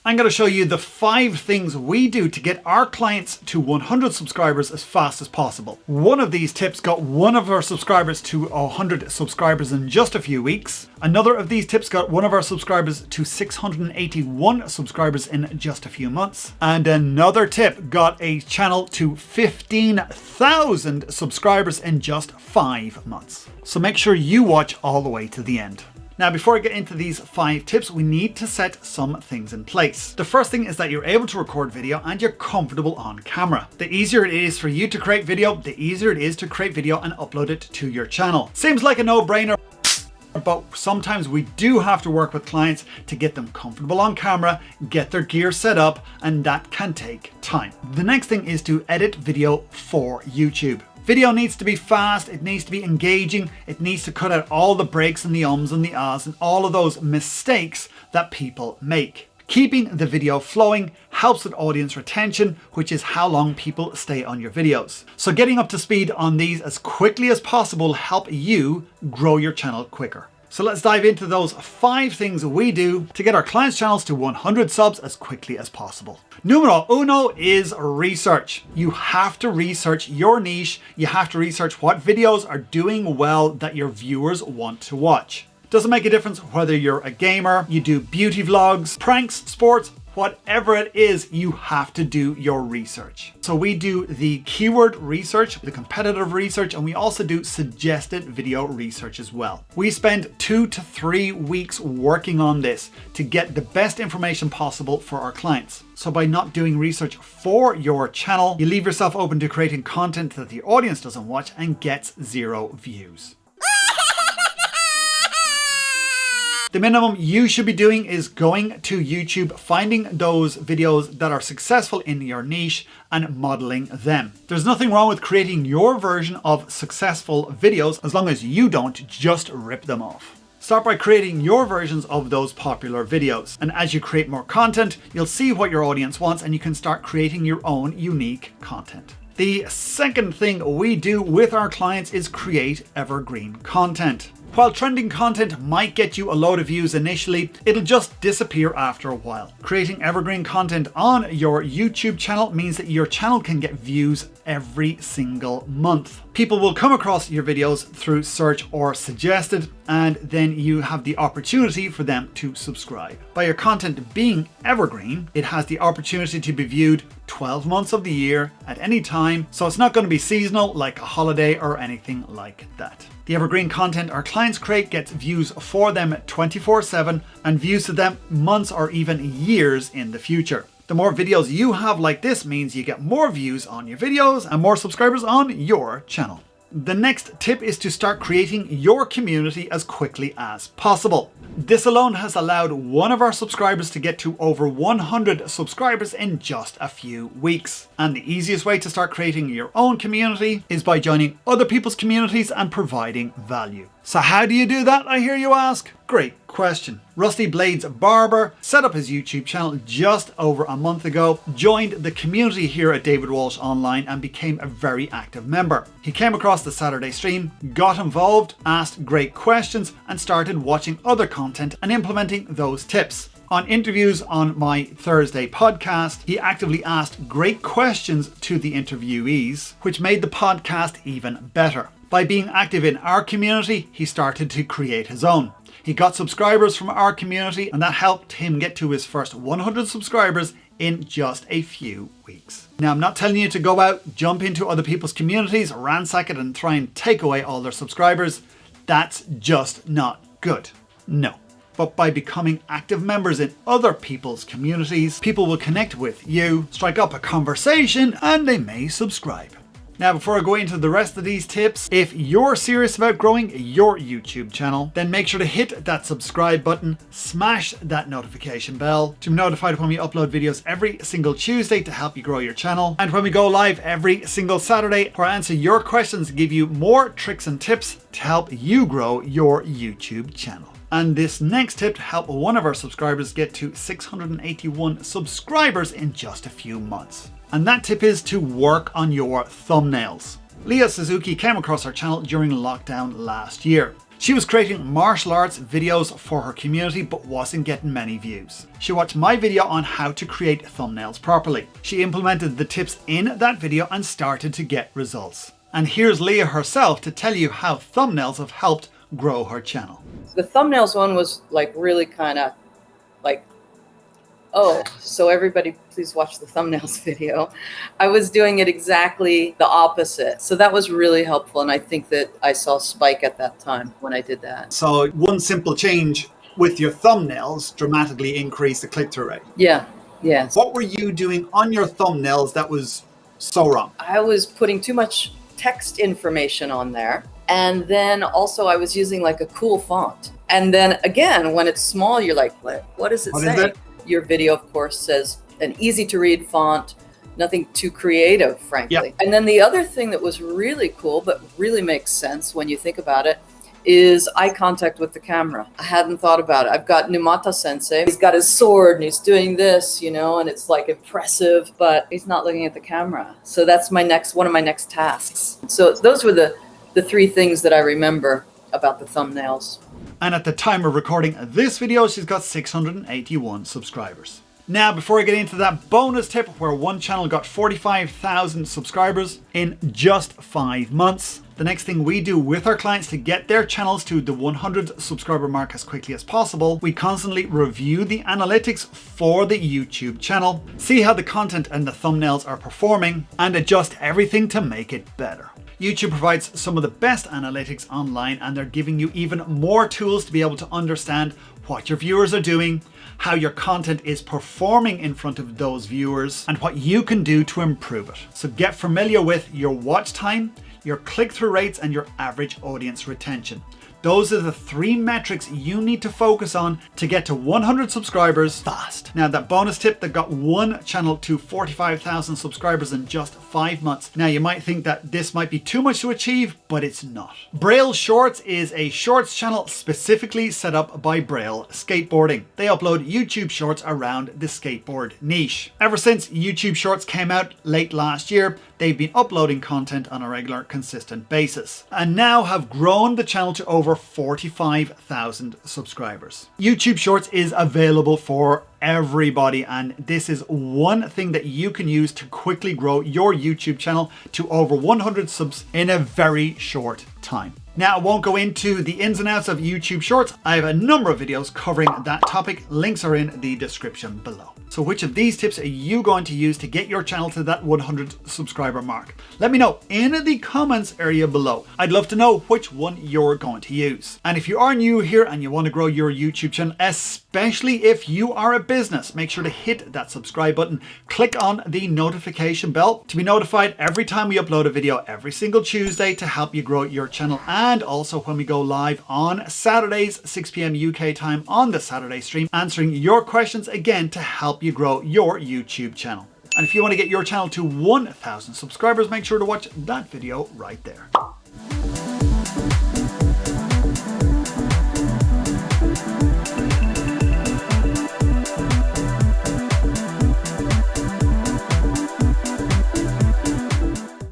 I'm going to show you the 5 things we do to get our clients to 100 subscribers as fast as possible. One of these tips got one of our subscribers to 100 subscribers in just a few weeks. Another of these tips got one of our subscribers to 681 subscribers in just a few months. And another tip got a channel to 15,000 subscribers in just 5 months. So make sure you watch all the way to the end. Now, before I get into these 5 tips, we need to set some things in place. The first thing is that you're able to record video and you're comfortable on camera. The easier it is for you to create video, the easier it is to create video and upload it to your channel. Seems like a no-brainer, but sometimes we do have to work with clients to get them comfortable on camera, get their gear set up, and that can take time. The next thing is to edit video for YouTube. Video needs to be fast, it needs to be engaging, it needs to cut out all the breaks and the ums and the ahs and all of those mistakes that people make. Keeping the video flowing helps with audience retention, which is how long people stay on your videos. So getting up to speed on these as quickly as possible help you grow your channel quicker. So let's dive into those 5 things we do to get our clients' channels to 100 subs as quickly as possible. Numero uno is research. You have to research your niche. You have to research what videos are doing well that your viewers want to watch. Doesn't make a difference whether you're a gamer, you do beauty vlogs, pranks, sports, whatever it is, you have to do your research. So we do the keyword research, the competitive research, and we also do suggested video research as well. We spend 2 to 3 weeks working on this to get the best information possible for our clients. So by not doing research for your channel, you leave yourself open to creating content that the audience doesn't watch and gets 0 views. The minimum you should be doing is going to YouTube, finding those videos that are successful in your niche and modeling them. There's nothing wrong with creating your version of successful videos as long as you don't just rip them off. Start by creating your versions of those popular videos. And as you create more content, you'll see what your audience wants and you can start creating your own unique content. The second thing we do with our clients is create evergreen content. While trending content might get you a load of views initially, it'll just disappear after a while. Creating evergreen content on your YouTube channel means that your channel can get views every single month. People will come across your videos through search or suggested, and then you have the opportunity for them to subscribe. By your content being evergreen, it has the opportunity to be viewed 12 months of the year at any time, so it's not going to be seasonal like a holiday or anything like that. The evergreen content our clients create gets views for them 24/7 and views to them months or even years in the future. The more videos you have like this means you get more views on your videos and more subscribers on your channel. The next tip is to start creating your community as quickly as possible. This alone has allowed one of our subscribers to get to over 100 subscribers in just a few weeks. And the easiest way to start creating your own community is by joining other people's communities and providing value. So how do you do that, I hear you ask? Great question. Rusty Blades Barber set up his YouTube channel just over a month ago, joined the community here at David Walsh Online and became a very active member. He came across the Saturday stream, got involved, asked great questions and started watching other content and implementing those tips. On interviews on my Thursday podcast, he actively asked great questions to the interviewees, which made the podcast even better. By being active in our community, he started to create his own. He got subscribers from our community and that helped him get to his first 100 subscribers in just a few weeks. Now, I'm not telling you to go out, jump into other people's communities, ransack it and try and take away all their subscribers. That's just not good. No. But by becoming active members in other people's communities, people will connect with you, strike up a conversation, and they may subscribe. Now, before I go into the rest of these tips, if you're serious about growing your YouTube channel, then make sure to hit that subscribe button, smash that notification bell to be notified when we upload videos every single Tuesday to help you grow your channel. And when we go live every single Saturday, where I answer your questions and give you more tricks and tips to help you grow your YouTube channel. And this next tip to help one of our subscribers get to 681 subscribers in just a few months. And that tip is to work on your thumbnails. Leah Suzuki came across our channel during lockdown last year. She was creating martial arts videos for her community but wasn't getting many views. She watched my video on how to create thumbnails properly. She implemented the tips in that video and started to get results. And here's Leah herself to tell you how thumbnails have helped grow her channel. The thumbnails one was like really kind of like, oh, so everybody please watch the thumbnails video. I was doing it exactly the opposite. So that was really helpful. And I think that I saw a spike at that time when I did that. So one simple change with your thumbnails dramatically increased the click-through rate. Yeah, yeah. What were you doing on your thumbnails that was so wrong? I was putting too much text information on there. And then also I was using like a cool font. And then again, when it's small, you're like, what does it say? Your video, of course, says an easy to read font, nothing too creative, frankly. Yep. And then the other thing that was really cool, but really makes sense when you think about it, is eye contact with the camera. I hadn't thought about it. I've got Numata Sensei. He's got his sword and he's doing this, you know, and it's like impressive, but he's not looking at the camera. So that's one of my next tasks. So those were the three things that I remember about the thumbnails. And at the time of recording this video, she's got 681 subscribers. Now, before I get into that bonus tip where one channel got 45,000 subscribers in just 5 months, the next thing we do with our clients to get their channels to the 100 subscriber mark as quickly as possible, we constantly review the analytics for the YouTube channel, see how the content and the thumbnails are performing, and adjust everything to make it better. YouTube provides some of the best analytics online, and they're giving you even more tools to be able to understand what your viewers are doing, how your content is performing in front of those viewers, and what you can do to improve it. So get familiar with your watch time, your click-through rates, and your average audience retention. Those are the 3 metrics you need to focus on to get to 100 subscribers fast. Now, that bonus tip that got one channel to 45,000 subscribers in just 5 months. Now, you might think that this might be too much to achieve, but it's not. Braille Shorts is a shorts channel specifically set up by Braille Skateboarding. They upload YouTube shorts around the skateboard niche. Ever since YouTube Shorts came out late last year, they've been uploading content on a regular, consistent basis, and now have grown the channel to over 45,000 subscribers. YouTube Shorts is available for everybody, and this is one thing that you can use to quickly grow your YouTube channel to over 100 subs in a very short time. Now, I won't go into the ins and outs of YouTube Shorts. I have a number of videos covering that topic. Links are in the description below. So which of these tips are you going to use to get your channel to that 100 subscriber mark? Let me know in the comments area below. I'd love to know which one you're going to use. And if you are new here and you want to grow your YouTube channel, especially if you are a business, make sure to hit that subscribe button. Click on the notification bell to be notified every time we upload a video every single Tuesday to help you grow your channel, and also when we go live on Saturdays, 6 p.m. UK time on the Saturday stream, answering your questions again to help you grow your YouTube channel. And if you want to get your channel to 1,000 subscribers, make sure to watch that video right there.